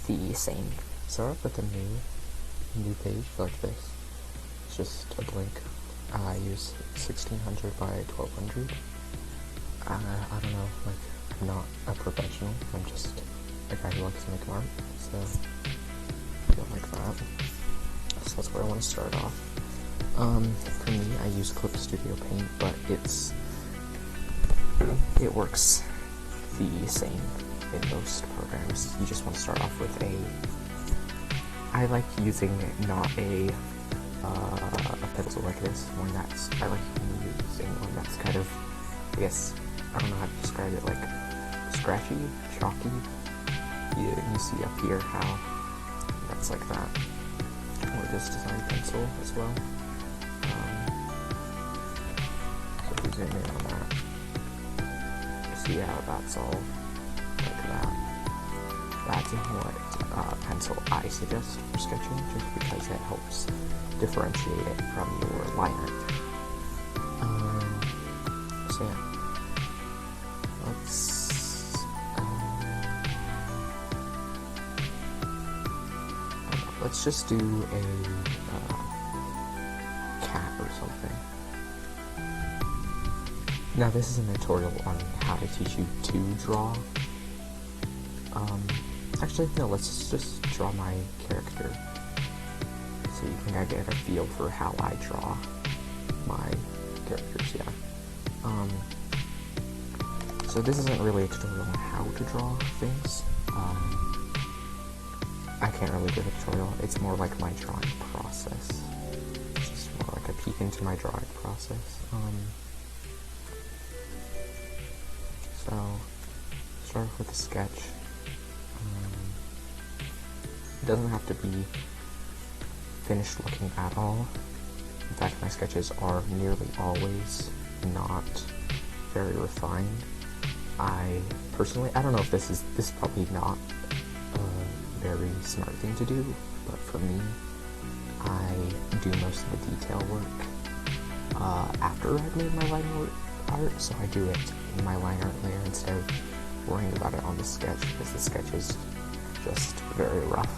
the same. Start off with a new page like this. It's just a blank. I use 1600 by 1200. I don't know, like, I'm not a professional, I'm just a guy who likes to make art, so I don't like that. So that's where I want to start off. For me, I use Clip Studio Paint, but it works the same in most programs. You just want to start off with I like using not a pencil like this, I like using one that's kind of, I guess, I don't know how to describe it, like scratchy, chalky. You see up here how that's like that. Or this design pencil as well. So if we zoom in on that, you see how that's all like that. That's what pencil I suggest for sketching, just because it helps differentiate it from your line art. So yeah, let's just do a cat or something. Now this is a tutorial on how to teach you to draw. Actually, no, let's just draw my character, so you can get a feel for how I draw my characters, yeah. So this isn't really a tutorial on how to draw things. I can't really give a tutorial, it's more like my drawing process. It's just more like a peek into my drawing process. So, start off with a sketch. It doesn't have to be finished looking at all. In fact, my sketches are nearly always not very refined. I don't know if this is probably not a very smart thing to do, but for me, I do most of the detail work after I've made my line art, so I do it in my line art layer instead of worrying about it on the sketch, because the sketch is just very rough.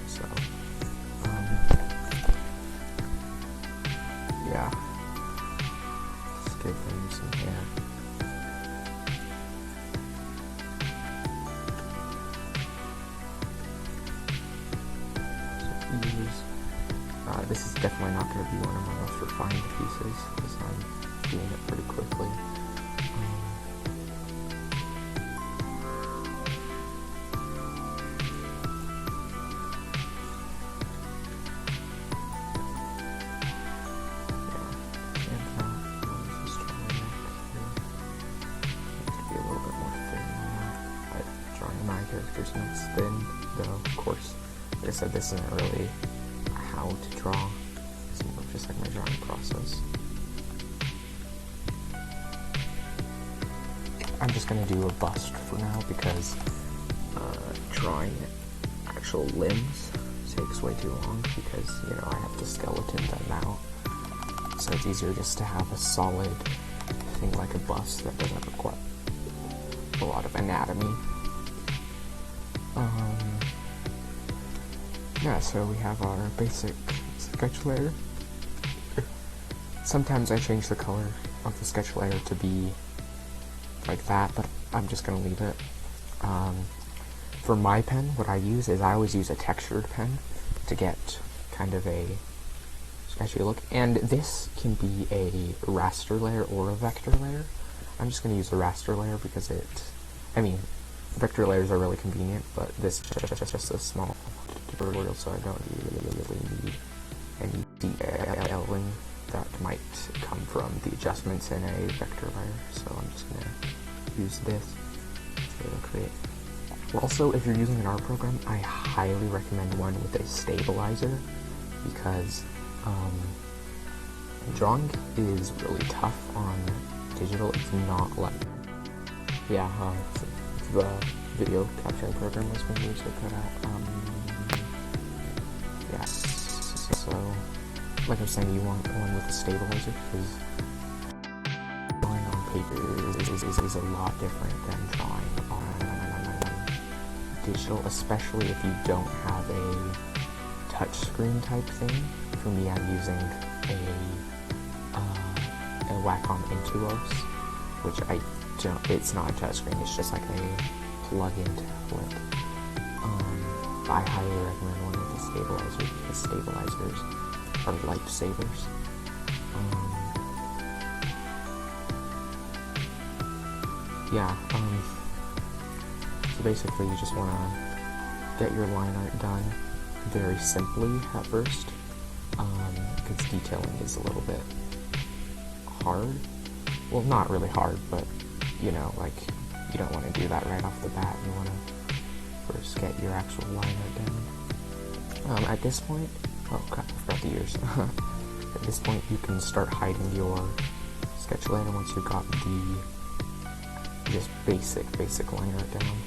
So, yeah, just give them some hair. This is definitely not going to be one of my most refined pieces, because I'm doing it pretty quickly. Character's not thin, though, of course, like I said, this isn't really how to draw, it's more just like my drawing process. I'm just going to do a bust for now, because drawing actual limbs takes way too long, because, you know, I have to skeleton them out, so it's easier just to have a solid thing like a bust that doesn't require a lot of anatomy. Yeah, so we have our basic sketch layer. Sometimes I change the color of the sketch layer to be like that, but I'm just going to leave it. For my pen, what I use is I always use a textured pen to get kind of a sketchy look, and this can be a raster layer or a vector layer. I'm just going to use a raster layer because vector layers are really convenient, but this is just a small tutorial, so I don't really need any detailing that might come from the adjustments in a vector layer, so I'm just going to use this to create. Also, if you're using an art program, I highly recommend one with a stabilizer, because drawing is really tough on digital. It's not like, yeah, the video capturing program was being used to cut out. Yeah, so like I was saying, you want one with a stabilizer, because drawing on paper is a lot different than drawing on digital, especially if you don't have a touchscreen type thing. For me, I'm using a Wacom Intuos, which it's not a touchscreen, it's just like a plug-in tablet. I highly recommend one of the stabilizers, because stabilizers are lifesavers. So basically you just want to get your line art done very simply at first, because detailing is a little bit hard. Well, not really hard, but you know, like, you don't want to do that right off the bat. You want to first get your actual line art down. At this point, oh crap, I forgot the years. At this point, you can start hiding your sketch layer once you've got the just basic line art down.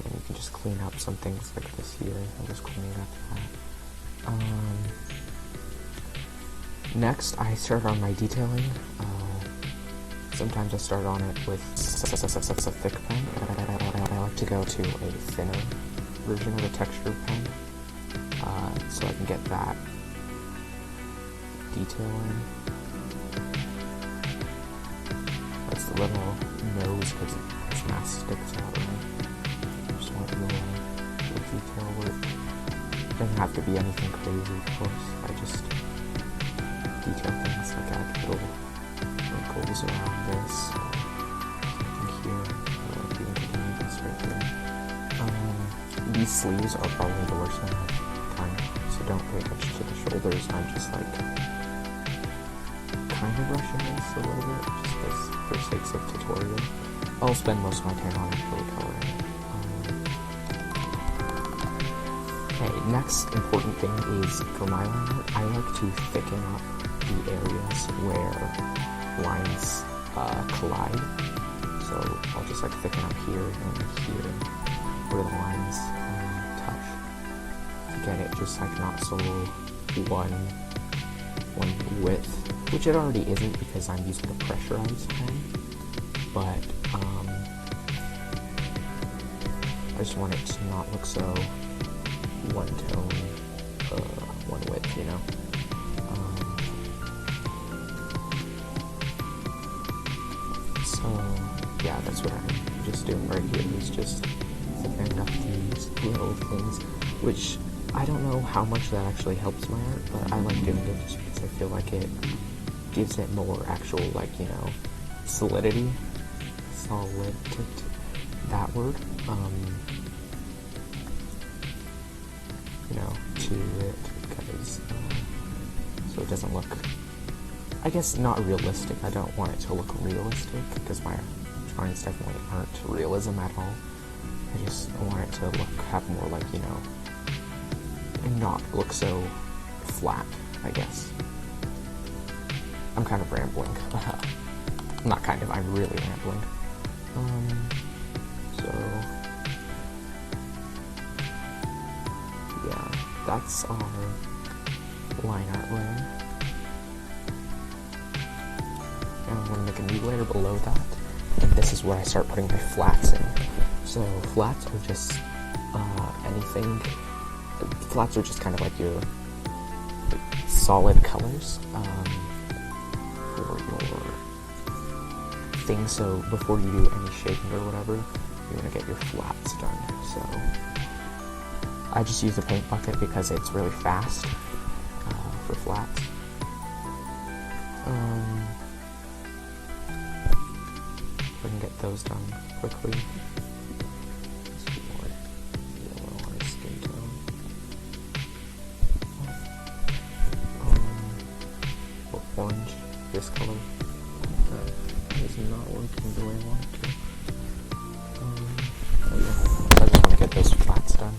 And you can just clean up some things like this here. I'm just cleaning up that. Next, I start on my detailing. Sometimes I start on it with a thick pen. I like to go to a thinner version of a textured pen, so I can get that detail in. That's the little nose, because its mask sticks out, right? I just want a little detail work. It doesn't have to be anything crazy, of course. I just detail things like add little wrinkles around this, here, even continuing this right here. These sleeves are probably the worst one I've done, so don't pay attention to the shoulders. I'm just like kind of rushing this a little bit, just because for sakes of tutorial. I'll spend most of my time on actually coloring it. Okay, next important thing is, for my line art, I like to thicken up the areas where lines collide. So I'll just like thicken up here and here where the lines touch to get it just like not so one width, which it already isn't because I'm using a pressurized pen, but I just want it to not look so one tone, one width, you know. So yeah, that's what I'm just doing right here, is just thickening up these little things, which I don't know how much that actually helps my art, but I like doing it just because I feel like it gives it more actual, like, you know, solidity, solid, that word, you know, to it, because, so it doesn't look, I guess, not realistic. I don't want it to look realistic, because my drawings definitely aren't realism at all. I just want it to have more, like, you know, and not look so flat, I guess. I'm kind of rambling. Not kind of, I'm really rambling. So yeah, that's our line art layer. And I'm going to make a new layer below that, and this is where I start putting my flats in. So flats are just anything. Flats are just kind of like your solid colors for your thing. So before you do any shaping or whatever, you want to get your flats done. So I just use the paint bucket because it's really fast for flats. We can get those done quickly. Orange, this color, is not working the way I want it to. So yeah, I just want to get those flats done.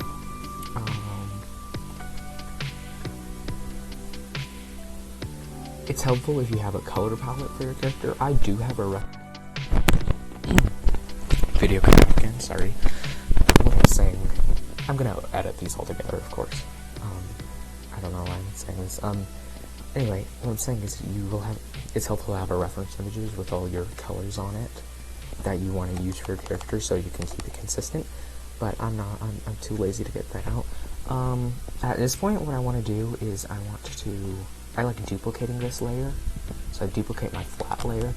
It's helpful if you have a color palette for your character. I do have a video cut out again, sorry. What I'm saying, I'm gonna edit these all together, of course. I don't know why I'm saying this. Anyway, what I'm saying is it's helpful to have a reference images with all your colors on it that you want to use for your character so you can keep it consistent. But I'm too lazy to get that out. At this point, what I want to do is I like duplicating this layer. So I duplicate my flat layer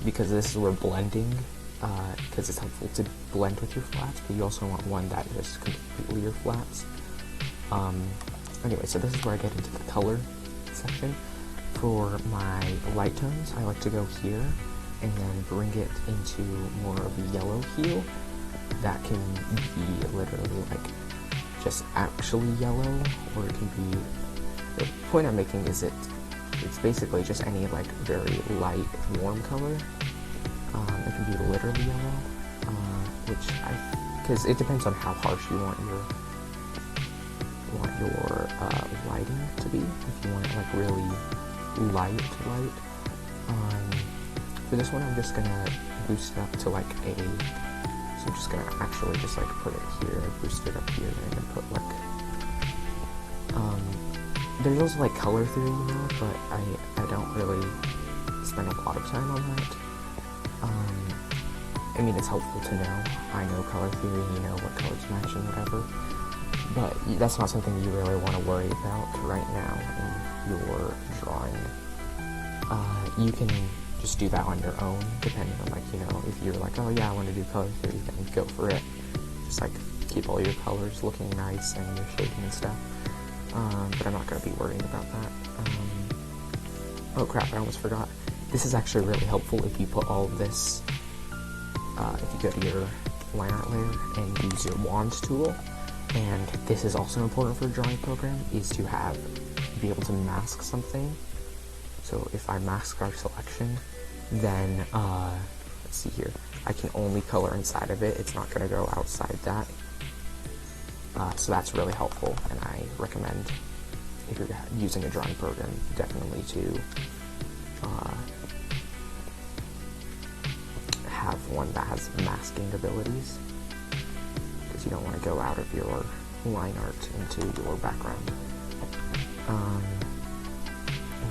because this is where blending, because it's helpful to blend with your flats, but you also want one that is completely your flats. Anyway, so this is where I get into the color section. For my light tones, I like to go here and then bring it into more of a yellow hue. That can be literally like just actually yellow, or it can be, the point I'm making is it's basically just any like very light warm color. It can be literally yellow, because it depends on how harsh you want your lighting to be. If you want it like really light. For this one, I'm just gonna boost it up to like a. So I'm just gonna actually just like put it here, boost it up here, and then put like. There's also like color theory, but I don't really spend a lot of time on that. I mean, it's helpful to know. I know color theory, you know what colors match and whatever, but that's not something you really want to worry about right now in your drawing. You can just do that on your own, depending on like, if you're like, oh yeah, I want to do color theory, then go for it. Just like keep all your colors looking nice and your shading and stuff. But I'm not going to be worrying about that. Oh crap, I almost forgot. This is actually really helpful if you put all of this, if you go to your line art layer and use your wand tool. And this is also important for a drawing program, is to be able to mask something. So if I mask our selection, then, let's see here, I can only color inside of it. It's not going to go outside that. So that's really helpful, and I recommend, if you're using a drawing program, definitely to have one that has masking abilities, because you don't want to go out of your line art into your background.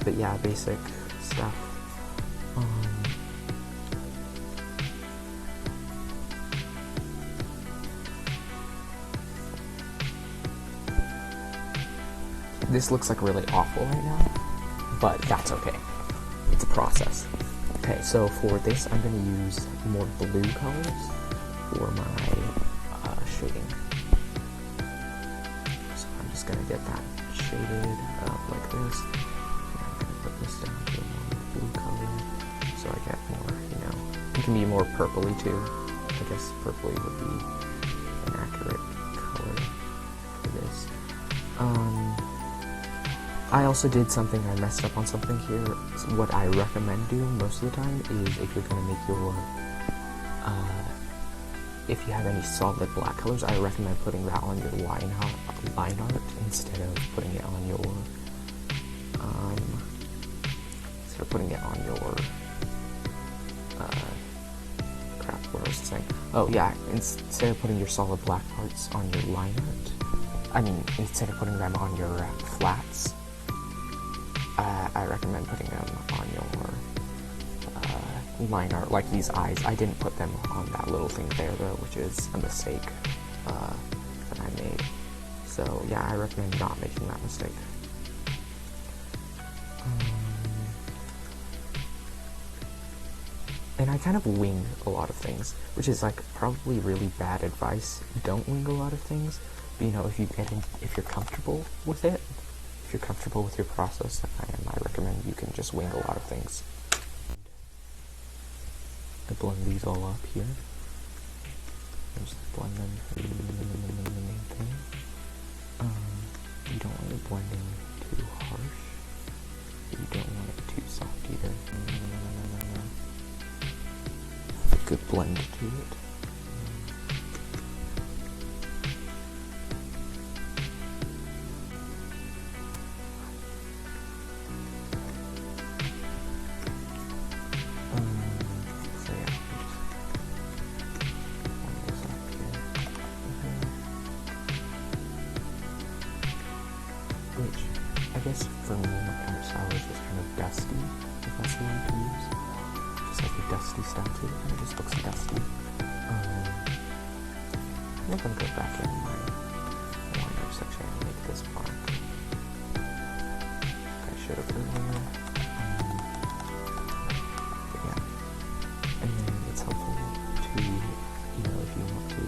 But yeah, basic stuff. This looks like really awful right now, but that's okay. It's a process. Okay, so for this, I'm going to use more blue colors for my shading. So I'm just going to get that shaded up like this. And I'm going to put this down to a more blue color, so I get more, it can be more purpley too. I guess purpley would be an accurate color for this. I also did something, I messed up on something here. So what I recommend doing most of the time is, if you're going to make your, if you have any solid black colors, I recommend putting that on your line art instead of putting it on your, crap, what was I saying? Oh yeah, instead of putting your solid black parts on your line art, instead of putting them on your flats, I recommend putting them on your line art, like these eyes. I didn't put them on that little thing there though, which is a mistake that I made. So yeah, I recommend not making that mistake. And I kind of wing a lot of things, which is like probably really bad advice. Don't wing a lot of things. But, if you're comfortable with it, if you're comfortable with your process, I recommend you can just wing a lot of things. I blend these all up here. Just blend them through the main thing. You don't want it blending too harsh. You don't want it too soft either. A good blend to it. Which, I guess for me, my art style is just kind of dusty, if that's the way to dusty style too, and it just looks dusty. I'm gonna go back in my liner section and make this mark. I should have earlier. But yeah. And then it's helpful to, if you want to, it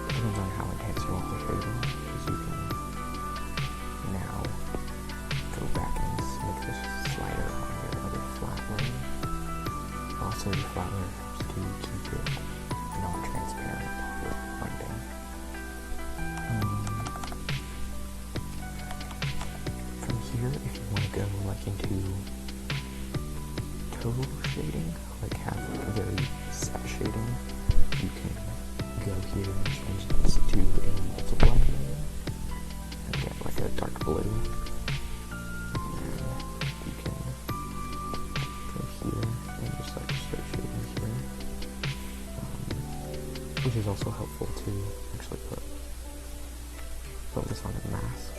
depends on how intense you want the shading, because you can now go back and make this slider on your other flat layer. Also, your flat layer helps to keep it non-transparent with blending. From here, if you want to go into total shading, have a very set shading, you can go here and change this to a multiply layer and get a dark blue. And then you can go here and just start shading here, which is also helpful to actually put this on a mask.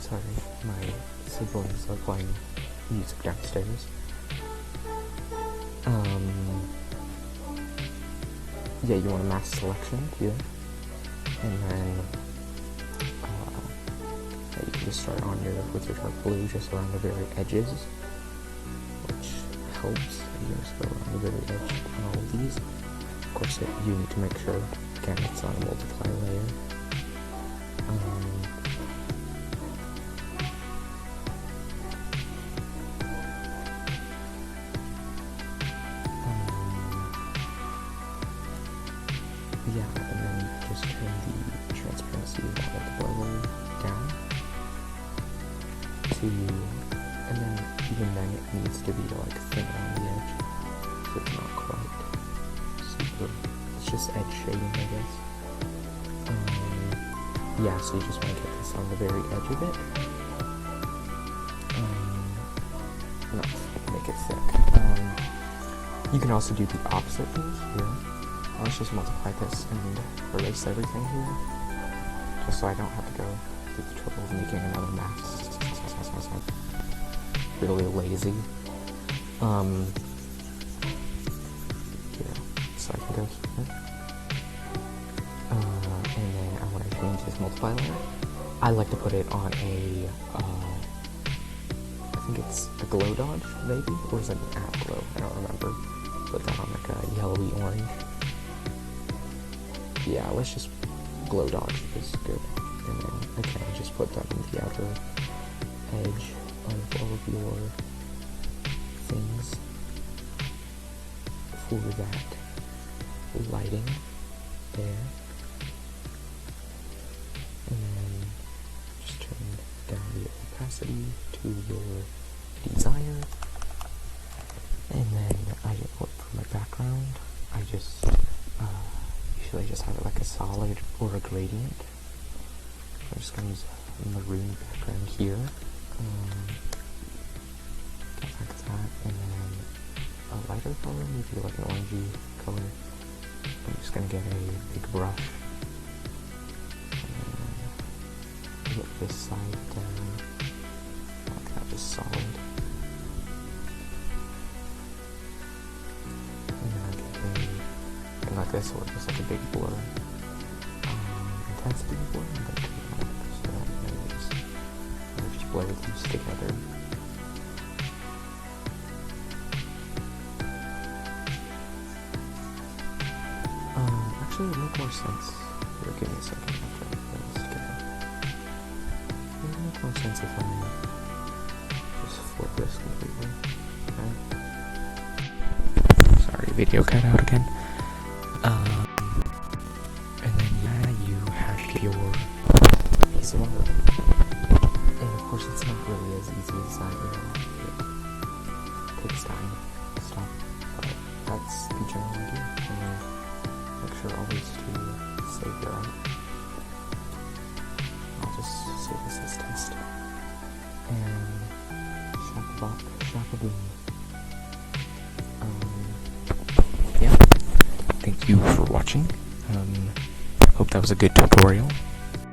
Sorry, my siblings are playing music downstairs. Yeah, you want a mask selection here, and then you can just start on with your dark blue just around the very edges, which helps. You just go around the very edge on all of these. Of course, you need to make sure again it's on a multiply layer. Yeah, and then just turn the transparency of that multiply layer down to, and then even then it needs to be thin around the edge, so it's not quite super, it's just edge shading, I guess. Yeah, so you just want to get this on the very edge of it. Make it thick. You can also do the opposite thing here. Let's just multiply this and erase everything here, just so I don't have to go through the trouble of making another mask. Really lazy. Here, so I can go here. And then I want to change this multiply layer. I like to put it on a, I think it's a glow dodge, maybe? Or is it an app glow? I don't remember. Put that on a yellowy orange. Yeah, let's just glow dodge is good. And then again, just put that on the outer edge of all of your things for that lighting there. And then just turn down the opacity to your desire. And then for my background, I just usually just have it like a solid or a gradient. I'm just going to use a maroon background here. Like that, and then a lighter color, maybe like an orangey color. I'm just going to get a big brush and hit this side down like that, just solid. And then I get a, like this, or just like a big blur. Intensity blur, I'm going to turn it on so that I just blur these together. Actually, it would make more sense. Here, give me a second after I put this together. It would make more sense if I just flip this completely. Okay. Sorry, video cut out again. And then yeah, you have your piece of art. And of course, it's not really as easy as that. It takes time to stop, but that's the general idea. Make sure always to save your art. I'll just save this as test. And shop-a-bop, shop-a-boom. Yeah. Thank you for watching. Hope that was a good tutorial.